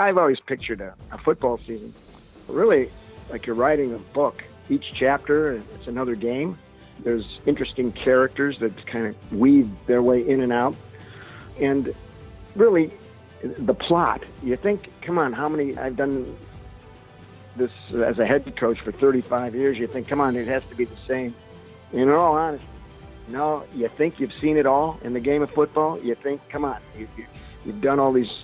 I've always pictured a football season really like you're writing a book. Each chapter, it's another game. There's interesting characters that kind of weave their way in and out. And really, the plot, you think, come on, I've done this as a head coach for 35 years, you think, come on, it has to be the same. And in all honesty, no, you think you've seen it all in the game of football. You think, come on, you've done all these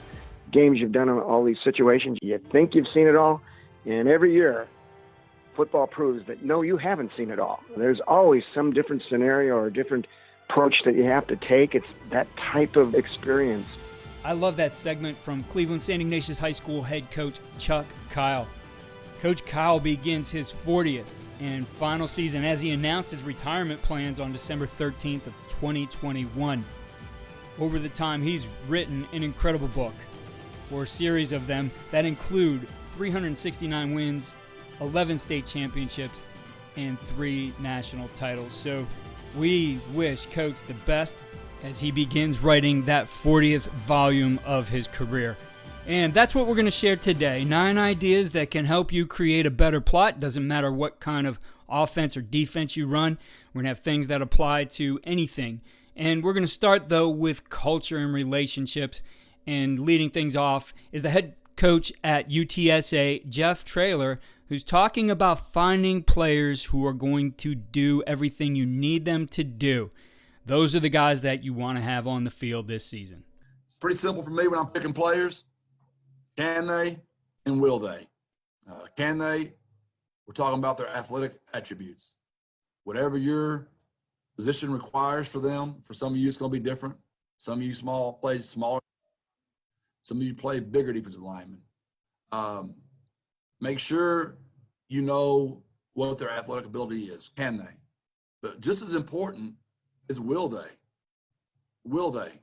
games, you've done all these situations. You think you've seen it all. And every year, football proves that, no, you haven't seen it all. There's always some different scenario or different approach that you have to take. It's that type of experience. I love that segment from Cleveland St. Ignatius High School head coach Chuck Kyle. Coach Kyle begins his 40th and final season as he announced his retirement plans on December 13th of 2021. Over the time, he's written an incredible book, or a series of them that include 369 wins, 11 state championships, and 3 national titles. So we wish Coach the best as he begins writing that 40th volume of his career. And that's what we're going to share today. 9 ideas that can help you create a better plot. Doesn't matter what kind of offense or defense you run. We're going to have things that apply to anything. And we're going to start, though, with culture and relationships. And leading things off is the head coach at UTSA, Geoff Traylor, who's talking about finding players who are going to do everything you need them to do. Those are the guys that you want to have on the field this season. It's pretty simple for me when I'm picking players. Can they and will they? Can they? We're talking about their athletic attributes. Whatever your position requires for them, for some of you it's going to be different. Some of you play smaller. Some of you play bigger defensive linemen. Make sure you know what their athletic ability is. Can they? But just as important is will they? Will they?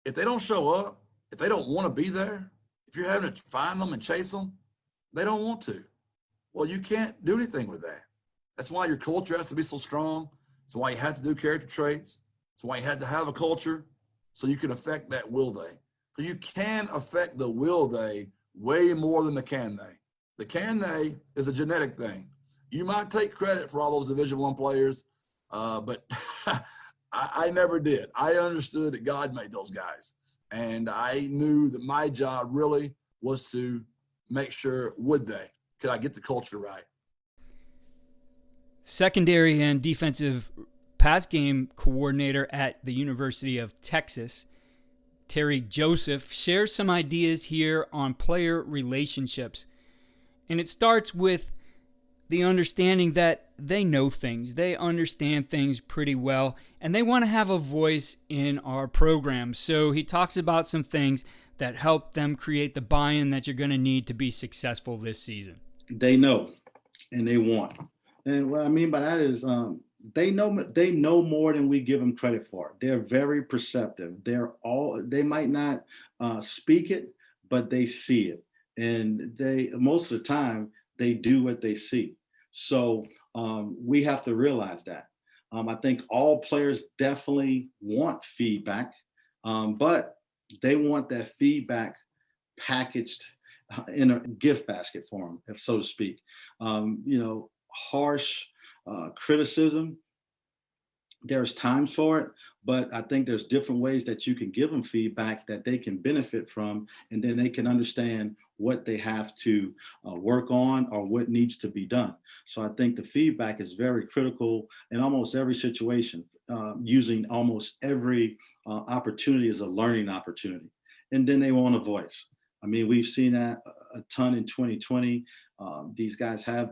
If they don't show up, if they don't want to be there, if you're having to find them and chase them, they don't want to. Well, you can't do anything with that. That's why your culture has to be so strong. That's why you have to do character traits. That's why you had to have a culture so you can affect that will they. So you can affect the will they way more than the can they. The can they is a genetic thing. You might take credit for all those Division I players, but I never did. I understood that God made those guys. And I knew that my job really was to make sure, could I get the culture right? Secondary and defensive pass game coordinator at the University of Texas, Terry Joseph, shares some ideas here on player relationships. And it starts with the understanding that they know things, they understand things pretty well, and they want to have a voice in our program. So he talks about some things that help them create the buy-in that you're going to need to be successful this season. They know and they want. And what I mean by that is they know more than we give them credit for. They're very perceptive. They might not speak it, but they see it. And they most of the time they do what they see. So we have to realize that. I think all players definitely want feedback, but they want that feedback packaged in a gift basket form, if so to speak. Harsh criticism, there's times for it, but I think there's different ways that you can give them feedback that they can benefit from, and then they can understand what they have to work on or what needs to be done. So I think the feedback is very critical in almost every situation, using almost every opportunity as a learning opportunity. And then they want a voice. I mean, we've seen that a ton in 2020. These guys have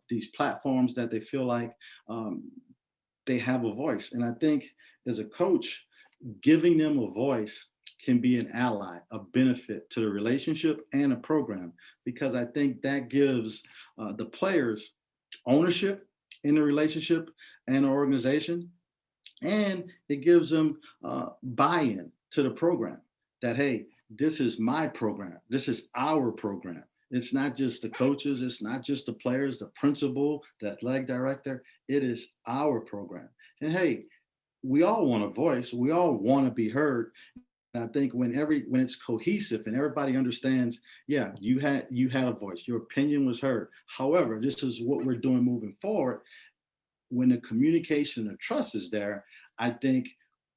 these platforms that they feel like they have a voice. And I think as a coach, giving them a voice can be an ally, a benefit to the relationship and a program, because I think that gives the players ownership in the relationship and the organization, and it gives them buy-in to the program that, hey, this is my program. This is our program. It's not just the coaches. It's not just the players, the principal, the athletic director. It is our program. And hey, we all want a voice. We all want to be heard. And I think when it's cohesive and everybody understands, yeah, you had a voice, your opinion was heard. However, this is what we're doing moving forward. When the communication and trust is there, I think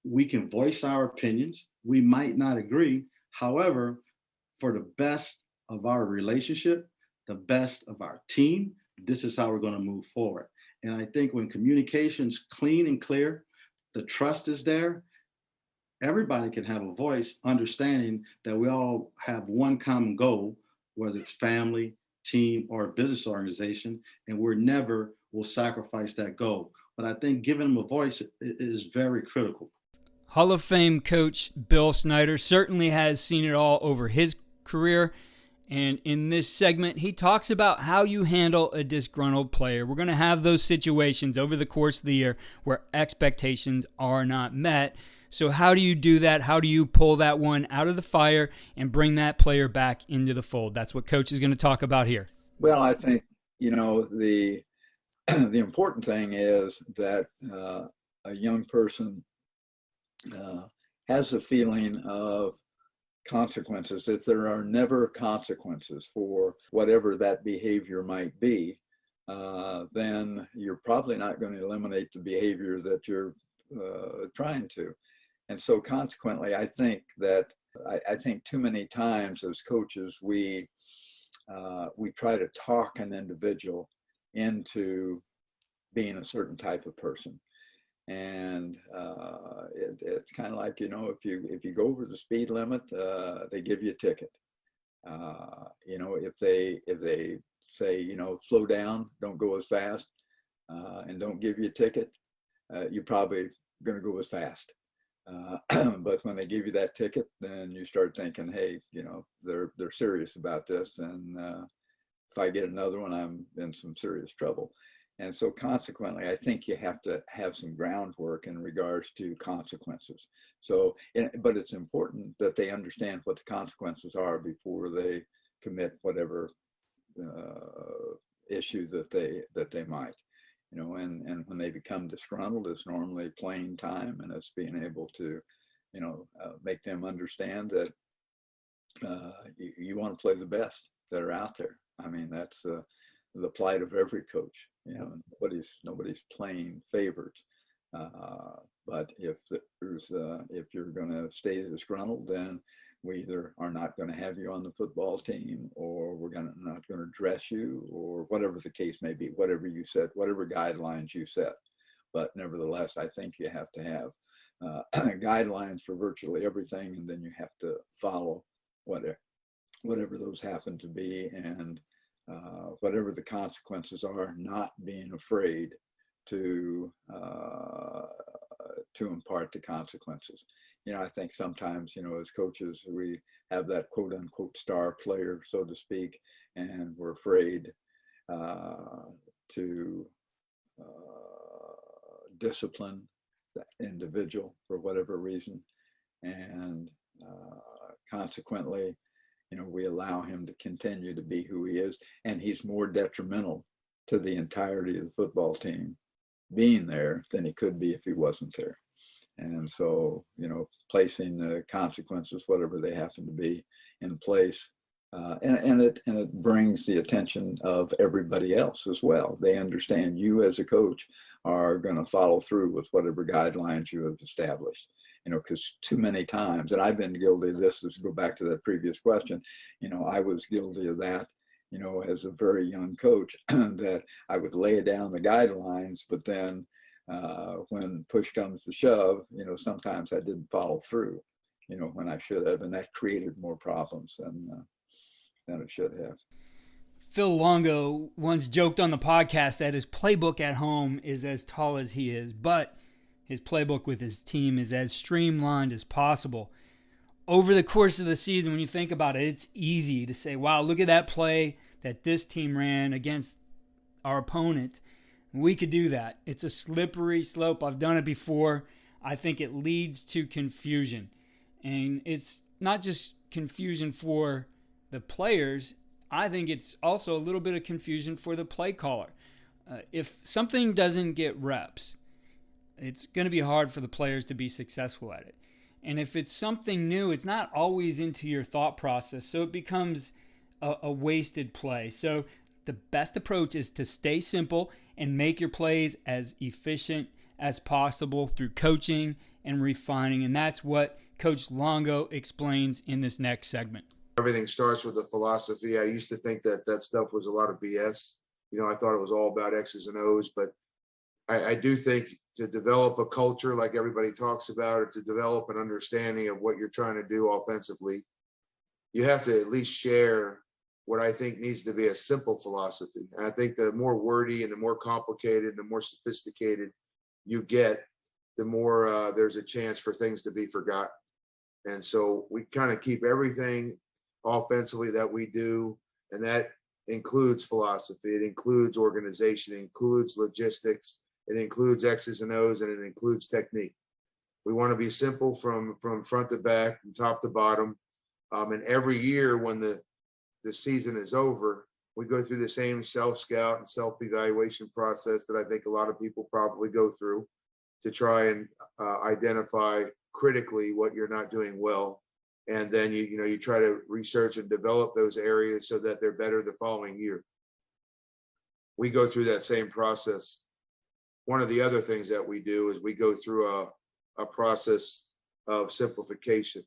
we can voice our opinions. We might not agree. However, for the best of our relationship, the best of our team, this is how we're going to move forward. And I think when communication's clean and clear, the trust is there, everybody can have a voice, understanding that we all have one common goal, whether it's family, team, or business organization, and we're never will sacrifice that goal. But I think giving them a voice is very critical. Hall of Fame coach Bill Snyder certainly has seen it all over his career. And in this segment, he talks about how you handle a disgruntled player. We're going to have those situations over the course of the year where expectations are not met. So how do you do that? How do you pull that one out of the fire and bring that player back into the fold? That's what Coach is going to talk about here. Well, I think, the the important thing is that a young person has a feeling of consequences. If there are never consequences for whatever that behavior might be, then you're probably not going to eliminate the behavior that you're trying to. And so consequently, I think that I think too many times as coaches, we try to talk an individual into being a certain type of person. And it's kind of like, if you go over the speed limit, they give you a ticket. If they say, slow down, don't go as fast, and don't give you a ticket, you're probably going to go as fast. But when they give you that ticket, then you start thinking, hey, they're serious about this, and if I get another one, I'm in some serious trouble. And so consequently, I think you have to have some groundwork in regards to consequences. So, but it's important that they understand what the consequences are before they commit whatever issue that they might. And when they become disgruntled, it's normally playing time, and it's being able to, make them understand that you want to play the best that are out there. I mean, that's the plight of every coach. Nobody's playing favorites. But if you're going to stay disgruntled, then we either are not going to have you on the football team, or we're not going to dress you, or whatever the case may be, whatever you set, whatever guidelines you set. But nevertheless, I think you have to have guidelines for virtually everything, and then you have to follow whatever those happen to be, and whatever the consequences are, not being afraid to impart the consequences. I think sometimes, as coaches, we have that quote unquote star player, so to speak, and we're afraid to discipline that individual for whatever reason. And consequently, we allow him to continue to be who he is, and he's more detrimental to the entirety of the football team being there than he could be if he wasn't there. And so, placing the consequences, whatever they happen to be, in place, and it brings the attention of everybody else as well. They understand you as a coach are going to follow through with whatever guidelines you have established. Because too many times, and I've been guilty of this, to go back to that previous question, I was guilty of that, as a very young coach, that I would lay down the guidelines, but then when push comes to shove, sometimes I didn't follow through, when I should have, and that created more problems than it should have. Phil Longo once joked on the podcast that his playbook at home is as tall as he is, but his playbook with his team is as streamlined as possible. Over the course of the season, when you think about it, it's easy to say, wow, look at that play that this team ran against our opponent. We could do that. It's a slippery slope. I've done it before. I think it leads to confusion. And it's not just confusion for the players. I think it's also a little bit of confusion for the play caller. If something doesn't get reps, it's going to be hard for the players to be successful at it. And if it's something new, it's not always into your thought process. So it becomes a wasted play. So the best approach is to stay simple and make your plays as efficient as possible through coaching and refining. And that's what Coach Longo explains in this next segment. Everything starts with a philosophy. I used to think that stuff was a lot of BS. I thought it was all about X's and O's, but I do think to develop a culture like everybody talks about, or to develop an understanding of what you're trying to do offensively, you have to at least share what I think needs to be a simple philosophy. And I think the more wordy and the more complicated and the more sophisticated you get, the more there's a chance for things to be forgotten. And so we kind of keep everything offensively that we do, and that includes philosophy, it includes organization, it includes logistics, it includes X's and O's, and it includes technique. We want to be simple from front to back, from top to bottom. And every year when the season is over, we go through the same self-scout and self-evaluation process that I think a lot of people probably go through to try and identify critically what you're not doing well. And then you try to research and develop those areas so that they're better the following year. We go through that same process. One of the other things that we do is we go through a process of simplification.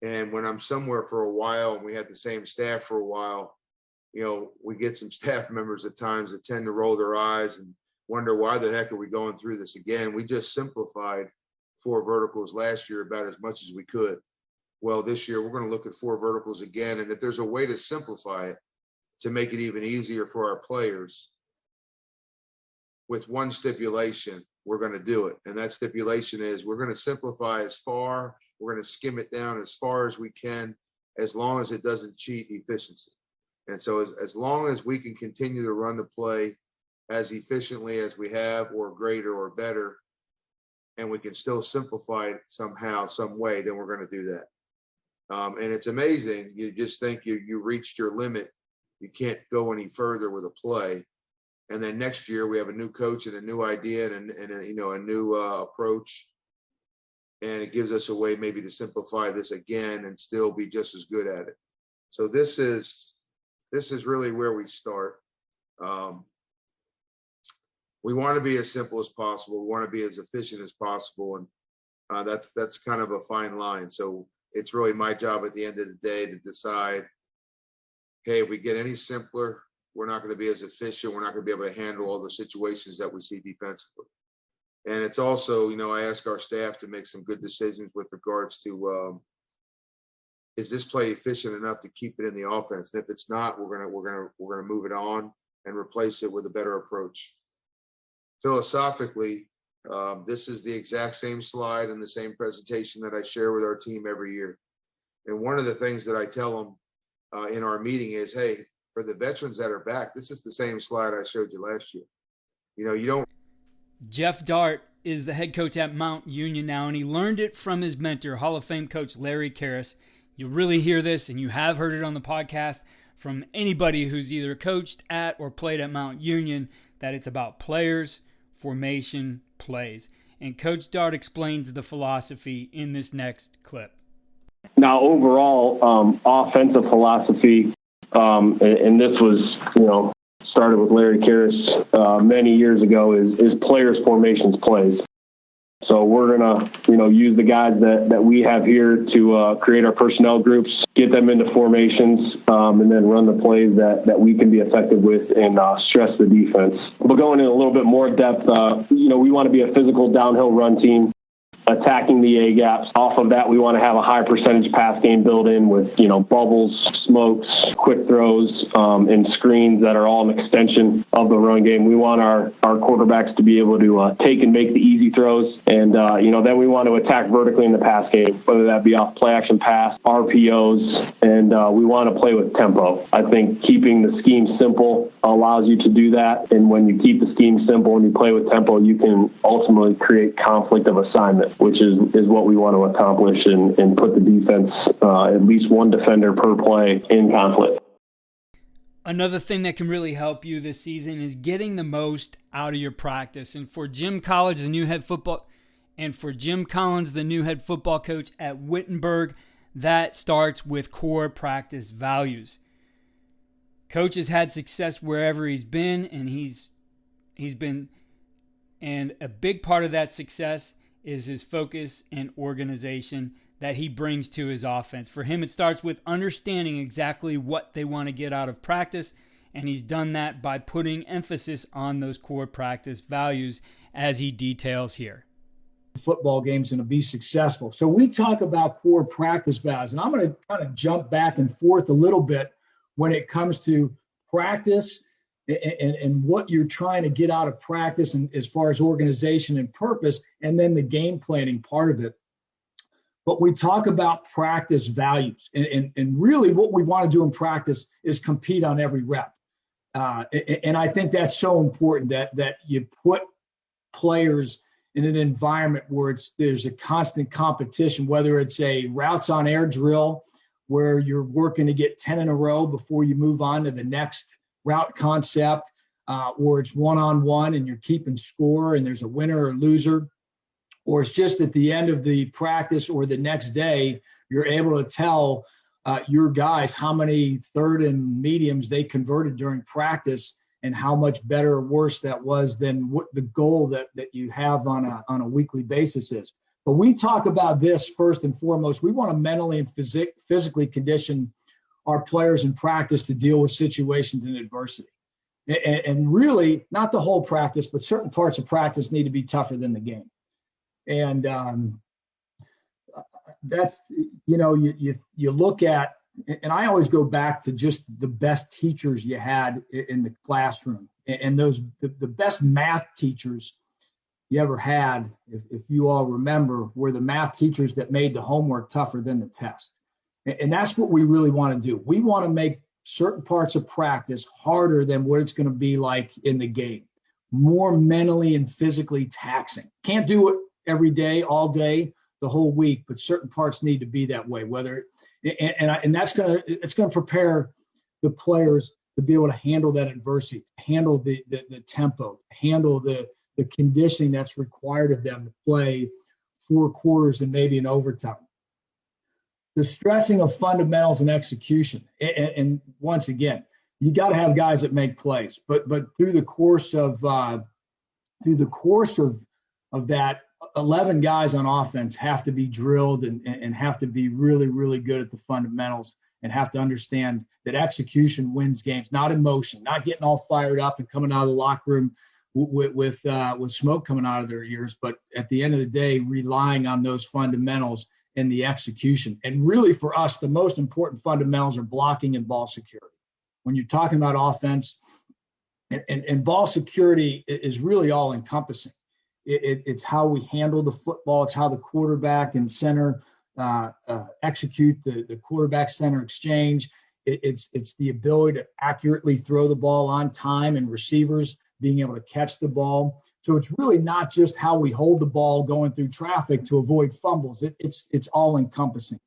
And when I'm somewhere for a while and we had the same staff for a while, we get some staff members at times that tend to roll their eyes and wonder, why the heck are we going through this again? We just simplified 4 verticals last year about as much as we could. Well, this year we're going to look at 4 verticals again. And if there's a way to simplify it, to make it even easier for our players, with one stipulation, we're going to do it. And that stipulation is we're going to simplify we're going to skim it down as far as we can, as long as it doesn't cheat efficiency. And so as long as we can continue to run the play as efficiently as we have, or greater or better, and we can still simplify it somehow, some way, then we're going to do that. And it's amazing. You just think you reached your limit. You can't go any further with a play. And then next year we have a new coach and a new idea and a new approach. And it gives us a way maybe to simplify this again and still be just as good at it. So this is really where we start. We want to be as simple as possible. We want to be as efficient as possible. And that's kind of a fine line. So it's really my job at the end of the day to decide, hey, if we get any simpler, we're not going to be as efficient. We're not going to be able to handle all the situations that we see defensively. And it's also, I ask our staff to make some good decisions with regards to, is this play efficient enough to keep it in the offense? And if it's not, we're gonna move it on and replace it with a better approach. Philosophically, this is the exact same slide and the same presentation that I share with our team every year. And one of the things that I tell them in our meeting is, hey, for the veterans that are back, this is the same slide I showed you last year. You don't. Geoff Dart is the head coach at Mount Union now, and he learned it from his mentor, Hall of Fame coach Larry Karras. You'll really hear this, and you have heard it on the podcast from anybody who's either coached at or played at Mount Union, that it's about players, formation, plays. And Coach Dart explains the philosophy in this next clip. Now, overall, offensive philosophy, and this was, started with Larry Karras many years ago, is players, formations, plays. So we're going to, use the guys that we have here to create our personnel groups, get them into formations, and then run the plays that we can be effective with and stress the defense. But going in a little bit more depth, we want to be a physical downhill run team, attacking the A gaps. Off of that, we want to have a high percentage pass game built in with, bubbles, smokes, quick throws, and screens that are all an extension of the run game. We want our quarterbacks to be able to take and make the easy throws. And, then we want to attack vertically in the pass game, whether that be off play action pass, RPOs, and we want to play with tempo. I think keeping the scheme simple allows you to do that. And when you keep the scheme simple and you play with tempo, you can ultimately create conflict of assignment, which is what we want to accomplish and put the defense, at least one defender per play, in conflict. Another thing that can really help you this season is getting the most out of your practice. And for Jim College, the new head football And for Jim Collins, the new head football coach at Wittenberg, that starts with core practice values. Coach has had success wherever he's been, and and a big part of that success is his focus and organization that he brings to his offense. For him, it starts with understanding exactly what they want to get out of practice, and he's done that by putting emphasis on those core practice values as he details here. Football games and to be successful. So we talk about core practice values, and I'm going to kind of jump back and forth a little bit when it comes to practice and what you're trying to get out of practice and as far as organization and purpose, and then the game planning part of it. But we talk about practice values, and really what we want to do in practice is compete on every rep. And I think that's so important that you put players in an environment where there's a constant competition, whether it's a routes on air drill where you're working to get 10 in a row before you move on to the next route concept, or it's one-on-one and you're keeping score and there's a winner or loser, or it's just at the end of the practice or the next day, you're able to tell your guys how many third and mediums they converted during practice and how much better or worse that was than what the goal that you have on a weekly basis is. But we talk about this first and foremost. We want to mentally and physically condition our players in practice to deal with situations and adversity. And really, not the whole practice, but certain parts of practice need to be tougher than the game. And that's, you look at, and I always go back to just the best teachers you had in the classroom, and those the best math teachers you ever had, if you all remember, were the math teachers that made the homework tougher than the test. And that's what we really want to do. We want to make certain parts of practice harder than what it's going to be like in the game, more mentally and physically taxing. Can't do it every day, all day, the whole week, but certain parts need to be that way. And that's it's going to prepare the players to be able to handle that adversity, handle the tempo, handle the conditioning that's required of them to play 4 quarters and maybe an overtime. The stressing of fundamentals and execution. And once again, you got to have guys that make plays, but through the course of that, 11 guys on offense have to be drilled and have to be really, really good at the fundamentals and have to understand that execution wins games, not emotion, not getting all fired up and coming out of the locker room with smoke coming out of their ears, but at the end of the day, relying on those fundamentals and the execution. And really for us, the most important fundamentals are blocking and ball security. When you're talking about offense, and ball security is really all encompassing. It's how we handle the football. It's how the quarterback and center execute the quarterback center exchange. It's the ability to accurately throw the ball on time and receivers being able to catch the ball. So it's really not just how we hold the ball going through traffic to avoid fumbles. It's all encompassing.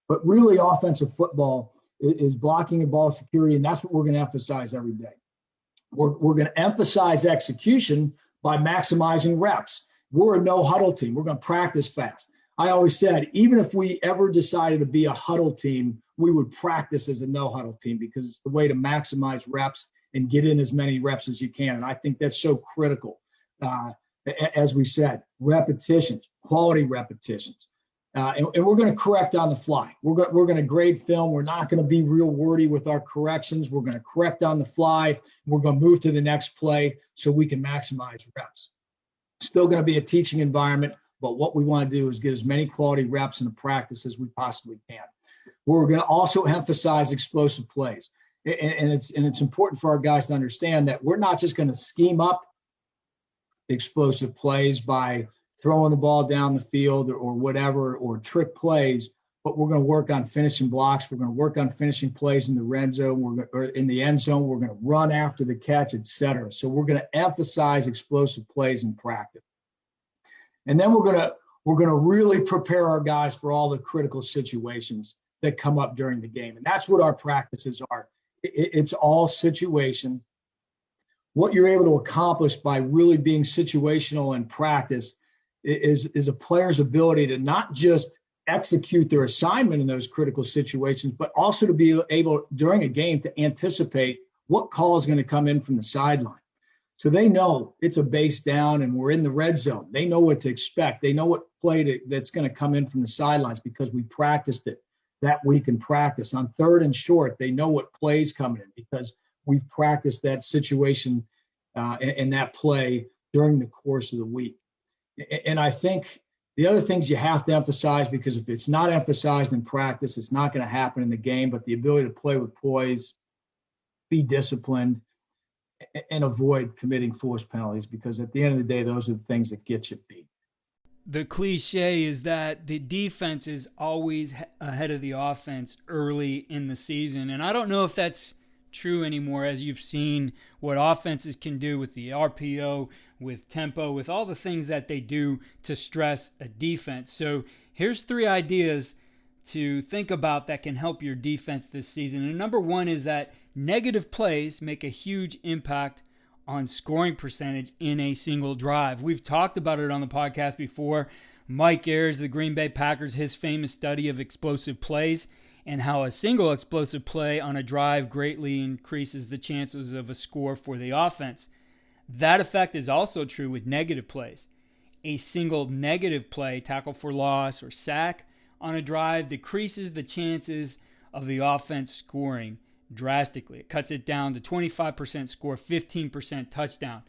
But really offensive football is blocking and ball security, and that's what we're going to emphasize every day. We're going to emphasize execution by maximizing reps. We're a no huddle team. We're going to practice fast. I always said, even if we ever decided to be a huddle team, we would practice as a no huddle team because it's the way to maximize reps and get in as many reps as you can. And I think that's so critical. As we said, repetitions, quality repetitions. And we're going to correct on the fly. We're going to grade film. We're not going to be real wordy with our corrections. We're going to correct on the fly. We're going to move to the next play so we can maximize reps. Still going to be a teaching environment, but what we want to do is get as many quality reps in the practice as we possibly can. We're going to also emphasize explosive plays. And it's important for our guys to understand that we're not just going to scheme up explosive plays by throwing the ball down the field or whatever, or trick plays, but we're going to work on finishing blocks. We're going to work on finishing plays in the red zone or in the end zone. We're going to run after the catch, etc. So we're going to emphasize explosive plays in practice. And then we're going to really prepare our guys for all the critical situations that come up during the game. And that's what our practices are. It's all situation. What you're able to accomplish by really being situational in practice is a player's ability to not just execute their assignment in those critical situations, but also to be able during a game to anticipate what call is going to come in from the sideline. So they know it's a base down and we're in the red zone. They know what to expect. They know what play that's going to come in from the sidelines because we practiced it that week in practice. On 3rd and short, they know what play's coming in because we've practiced that situation and that play during the course of the week. And I think the other things you have to emphasize, because if it's not emphasized in practice, it's not going to happen in the game, but the ability to play with poise, be disciplined, and avoid committing forced penalties, because at the end of the day, those are the things that get you beat. The cliche is that the defense is always ahead of the offense early in the season. And I don't know if that's true anymore, as you've seen what offenses can do with the RPO, with tempo, with all the things that they do to stress a defense. So here's 3 ideas to think about that can help your defense this season. And number 1 is that negative plays make a huge impact on scoring percentage in a single drive. We've talked about it on the podcast before. Mike Ayers, the Green Bay Packers, his famous study of explosive plays and how a single explosive play on a drive greatly increases the chances of a score for the offense. That effect is also true with negative plays. A single negative play, tackle for loss or sack on a drive, decreases the chances of the offense scoring drastically. It cuts it down to 25% score, 15% touchdown.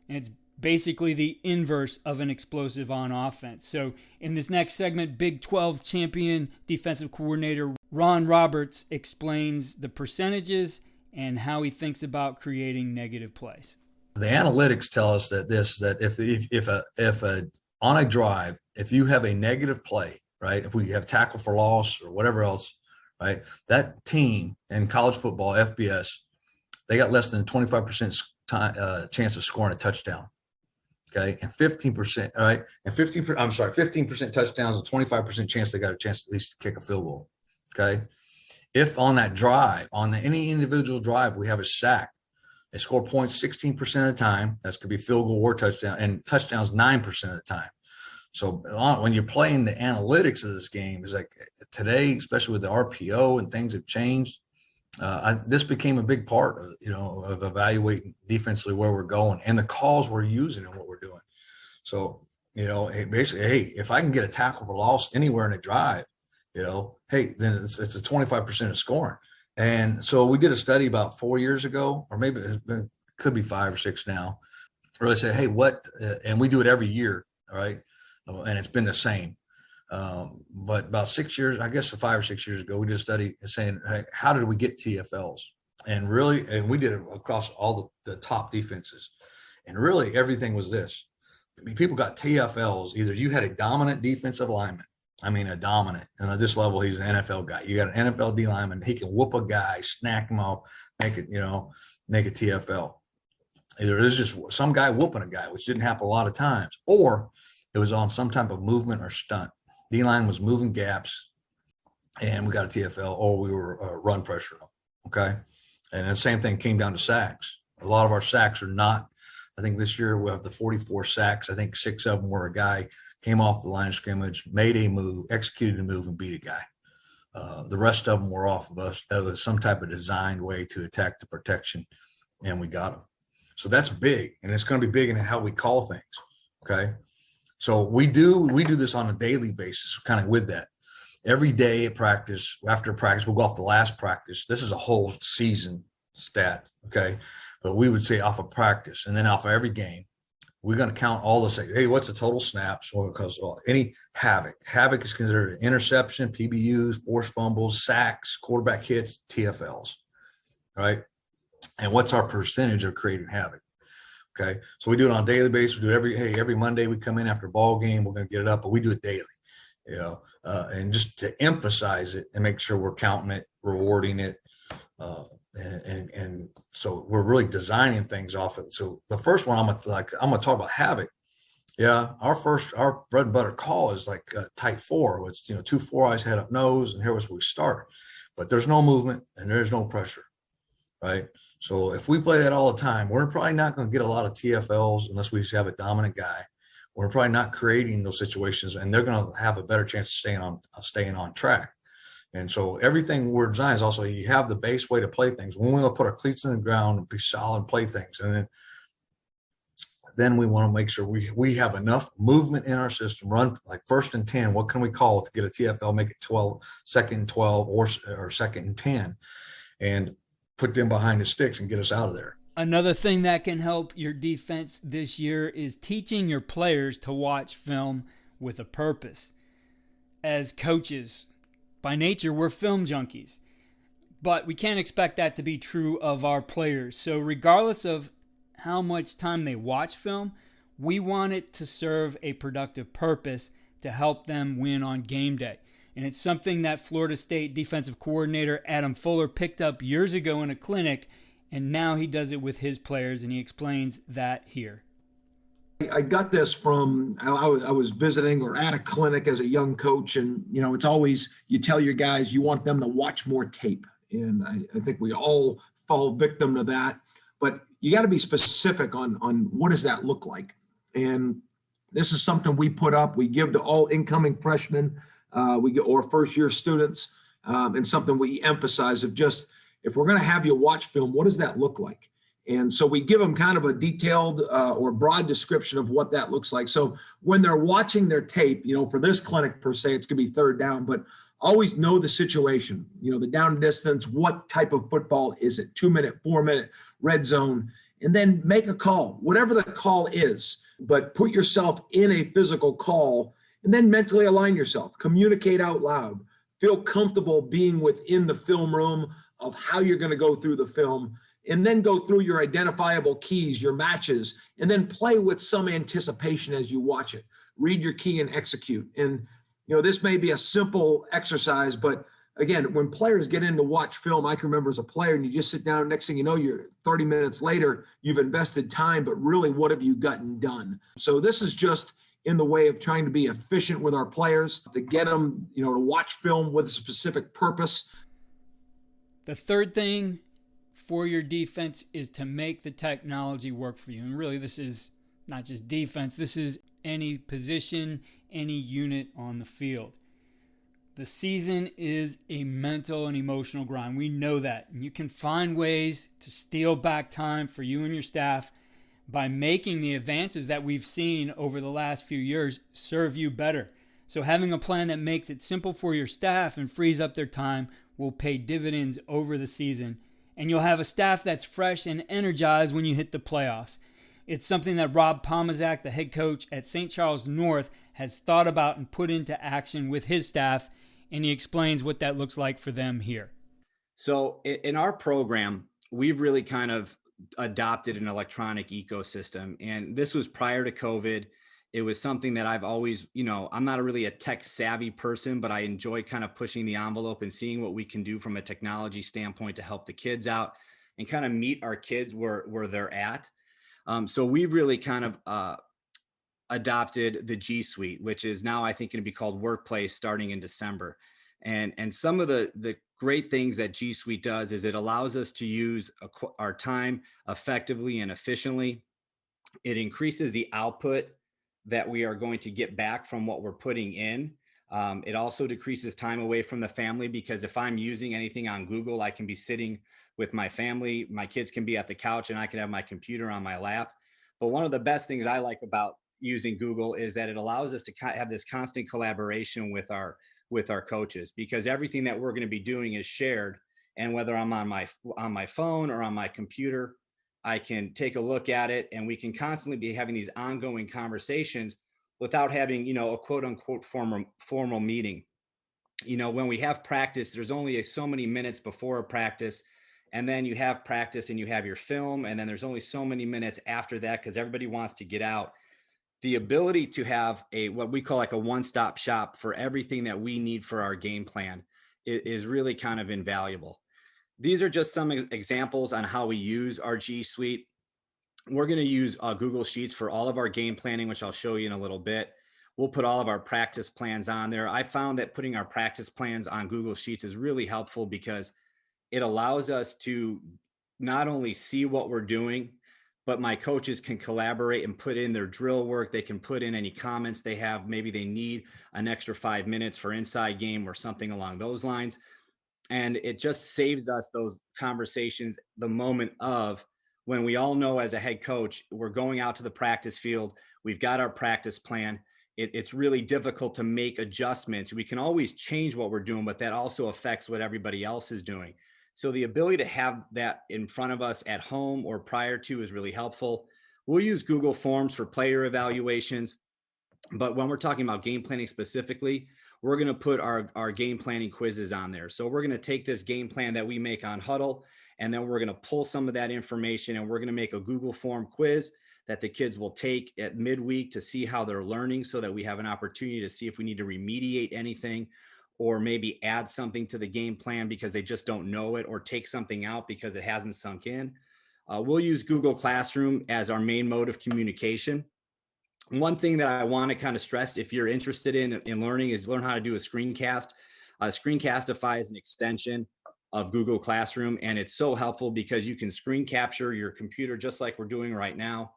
And it's basically the inverse of an explosive on offense. So in this next segment, Big 12 champion defensive coordinator Ron Roberts explains the percentages and how he thinks about creating negative plays. The analytics tell us that if on a drive, if you have a negative play, right, if we have tackle for loss or whatever else, right, that team in college football, FBS, they got less than a 25% chance of scoring a touchdown. Okay, and 15%, all right, and 15% touchdowns, and 25% chance they got a chance at least to kick a field goal. Okay, if on that drive, on any individual drive, we have a sack, they score points 16% of the time. That could be field goal or touchdown, and touchdowns 9% of the time. So when you're playing the analytics of this game, is like today, especially with the RPO and things have changed. This became a big part of evaluating defensively where we're going and the calls we're using and what we're doing. So, basically, hey, if I can get a tackle for loss anywhere in a drive, hey, then it's a 25% of scoring. And so we did a study about 4 years ago, or maybe it could be 5 or 6 now, where they said, hey, and we do it every year, all right? And it's been the same. But about 6 years, I guess 5 or 6 years ago, we did a study saying, hey, how did we get TFLs? And we did it across all the top defenses. And really everything was this. I mean, people got TFLs. Either you had a dominant defensive lineman. I mean, a dominant. And at this level, he's an NFL guy. You got an NFL D lineman. He can whoop a guy, snack him off, make a TFL. Either it was just some guy whooping a guy, which didn't happen a lot of times, or it was on some type of movement or stunt. D-line was moving gaps, and we got a TFL, or we were run pressuring them, okay? And the same thing came down to sacks. A lot of our sacks are not – I think this year we have the 44 sacks. I think 6 of them were a guy came off the line of scrimmage, made a move, executed a move, and beat a guy. The rest of them were off of us. That was some type of designed way to attack the protection, and we got them. So that's big, and it's going to be big in how we call things, okay? So we do this on a daily basis, kind of with that. Every day at practice, after practice, we'll go off the last practice. This is a whole season stat, okay? But we would say off of practice, and then off of every game, we're going to count all the – hey, what's the total snaps? Well, because any havoc. Havoc is considered an interception, PBUs, forced fumbles, sacks, quarterback hits, TFLs, right? And what's our percentage of creating havoc? Okay, so we do it on a daily basis. We do it every Monday. We come in after a ball game. We're going to get it up, but we do it daily, and just to emphasize it and make sure we're counting it, rewarding it, and so we're really designing things off it. So the first one I'm gonna talk about havoc. Yeah, our bread and butter call is like tight 4. It's 2 4 eyes, head up, nose, and here was where we start. But there's no movement and there's no pressure, right? So if we play that all the time, we're probably not going to get a lot of TFLs unless we have a dominant guy. we're probably not creating those situations, and they're going to have a better chance of staying on track. And so everything we're designing is also, you have the base way to play things. When we want to put our cleats in the ground and be solid, play things, and then we want to make sure we have enough movement in our system, run like 1st and 10. What can we call it to get a TFL, make it 12, 2nd and 12 or 2nd and 10, and put them behind the sticks and get us out of there. Another thing that can help your defense this year is teaching your players to watch film with a purpose. As coaches, by nature, we're film junkies, but we can't expect that to be true of our players. So regardless of how much time they watch film, we want it to serve a productive purpose to help them win on game day. And it's something that Florida State defensive coordinator Adam Fuller picked up years ago in a clinic, and now he does it with his players, and he explains that here. I got this from, I was visiting or at a clinic as a young coach, and, it's always, you tell your guys you want them to watch more tape. And I think we all fall victim to that. But you got to be specific on what does that look like. And this is something we put up, we give to all incoming freshmen, or first-year students, and something we emphasize of just, if we're going to have you watch film, what does that look like? And so we give them kind of a detailed or broad description of what that looks like. So when they're watching their tape, for this clinic per se, it's going to be 3rd down, but always know the situation, the down distance, what type of football is it, 2-minute, 4-minute, red zone, and then make a call, whatever the call is, but put yourself in a physical call and then mentally align yourself, communicate out loud, feel comfortable being within the film room of how you're going to go through the film, and then go through your identifiable keys, your matches, and then play with some anticipation as you watch it. Read your key and execute. And, this may be a simple exercise, but again, when players get in to watch film, I can remember as a player, and you just sit down, next thing you know, you're 30 minutes later, you've invested time, but really, what have you gotten done? So this is just in the way of trying to be efficient with our players, to get them, to watch film with a specific purpose. The third thing for your defense is to make the technology work for you. And really, this is not just defense. This is any position, any unit on the field. The season is a mental and emotional grind. We know that. And you can find ways to steal back time for you and your staff by making the advances that we've seen over the last few years serve you better. So having a plan that makes it simple for your staff and frees up their time will pay dividends over the season. And you'll have a staff that's fresh and energized when you hit the playoffs. It's something that Rob Pomazak, the head coach at St. Charles North, has thought about and put into action with his staff, and he explains what that looks like for them here. So in our program, we've really kind of adopted an electronic ecosystem, and this was prior to COVID. It was something that I've always, I'm not really a tech savvy person, but I enjoy kind of pushing the envelope and seeing what we can do from a technology standpoint to help the kids out and kind of meet our kids where they're at. So we've really kind of adopted the G Suite, which is now I think going to be called Workplace starting in December. And some of the great things that G Suite does is it allows us to use our time effectively and efficiently. It increases the output that we are going to get back from what we're putting in. It also decreases time away from the family, because if I'm using anything on Google, I can be sitting with my family. My kids can be at the couch and I can have my computer on my lap. But one of the best things I like about using Google is that it allows us to have this constant collaboration with our coaches, because everything that we're going to be doing is shared. And whether I'm on my phone or on my computer, I can take a look at it, and we can constantly be having these ongoing conversations without having, a quote unquote formal meeting. When we have practice, there's only so many minutes before a practice, and then you have practice and you have your film, and then there's only so many minutes after that because everybody wants to get out. The ability to have what we call like a one-stop shop for everything that we need for our game plan is really kind of invaluable. These are just some examples on how we use our G Suite. We're going to use Google Sheets for all of our game planning, which I'll show you in a little bit. We'll put all of our practice plans on there. I found that putting our practice plans on Google Sheets is really helpful because it allows us to not only see what we're doing, but my coaches can collaborate and put in their drill work. They can put in any comments they have. Maybe they need an extra 5 minutes for inside game or something along those lines. And it just saves us those conversations the moment of when we all know as a head coach, we're going out to the practice field. We've got our practice plan. It's really difficult to make adjustments. We can always change what we're doing, but that also affects what everybody else is doing. So the ability to have that in front of us at home or prior to is really helpful. We'll use Google Forms for player evaluations, but when we're talking about game planning specifically, we're going to put our game planning quizzes on there. So we're going to take this game plan that we make on Huddle, and then we're going to pull some of that information, and we're going to make a Google Form quiz that the kids will take at midweek to see how they're learning, so that we have an opportunity to see if we need to remediate anything or maybe add something to the game plan because they just don't know it, or take something out because it hasn't sunk in. We'll use Google Classroom as our main mode of communication. One thing that I want to kind of stress, if you're interested in learning, is learn how to do a screencast. Screencastify is an extension of Google Classroom, and it's so helpful because you can screen capture your computer just like we're doing right now,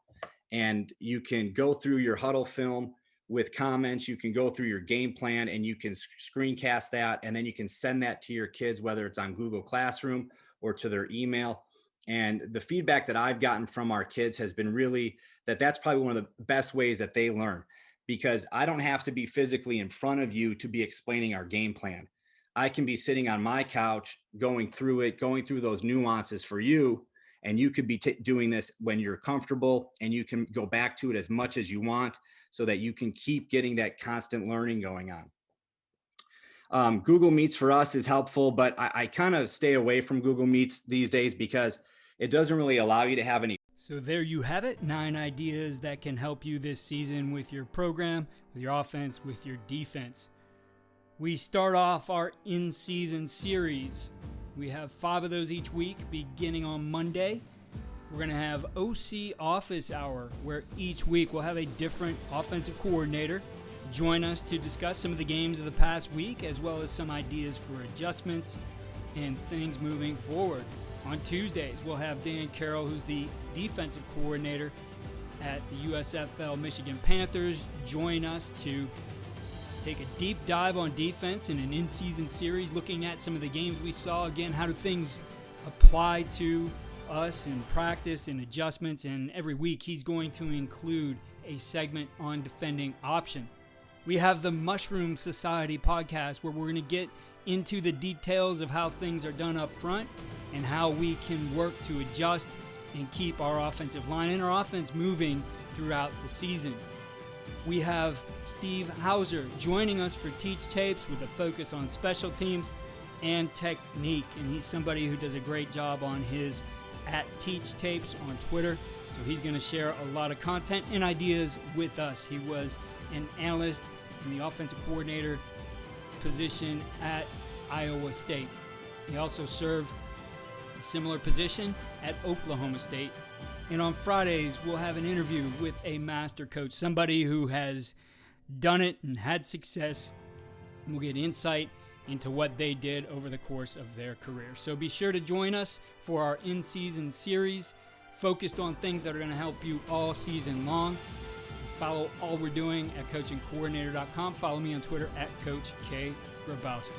and you can go through your Huddle film with comments. You can go through your game plan, and you can screencast that, and then you can send that to your kids, whether it's on Google Classroom or to their email. And the feedback that I've gotten from our kids has been really that's probably one of the best ways that they learn, because I don't have to be physically in front of you to be explaining our game plan. I can be sitting on my couch going through those nuances for you, and you could be doing this when you're comfortable, and you can go back to it as much as you want so that you can keep getting that constant learning going on. Google Meets for us is helpful, but I kind of stay away from Google Meets these days because it doesn't really allow you to have any. So there you have it, 9 ideas that can help you this season with your program, with your offense, with your defense. We start off our in-season series. We have 5 of those each week, beginning on Monday. We're going to have OC Office Hour, where each week we'll have a different offensive coordinator join us to discuss some of the games of the past week, as well as some ideas for adjustments and things moving forward. On Tuesdays, we'll have Dan Carroll, who's the defensive coordinator at the USFL Michigan Panthers, join us to take a deep dive on defense in an in-season series, looking at some of the games we saw. Again, how do things apply to us in practice and adjustments, and every week he's going to include a segment on defending option. We have the Mushroom Society podcast, where we're going to get into the details of how things are done up front and how we can work to adjust and keep our offensive line and our offense moving throughout the season. We have Steve Hauser joining us for Teach Tapes with a focus on special teams and technique, and he's somebody who does a great job on his @TeachTapes on Twitter, so he's going to share a lot of content and ideas with us. He was an analyst in the offensive coordinator position at Iowa State. He also served a similar position at Oklahoma State. And on Fridays, we'll have an interview with a master coach, somebody who has done it and had success. And we'll get insight into what they did over the course of their career. So be sure to join us for our in-season series, focused on things that are going to help you all season long. Follow all we're doing at coachingcoordinator.com. Follow me on Twitter at Coach K. Grabowski.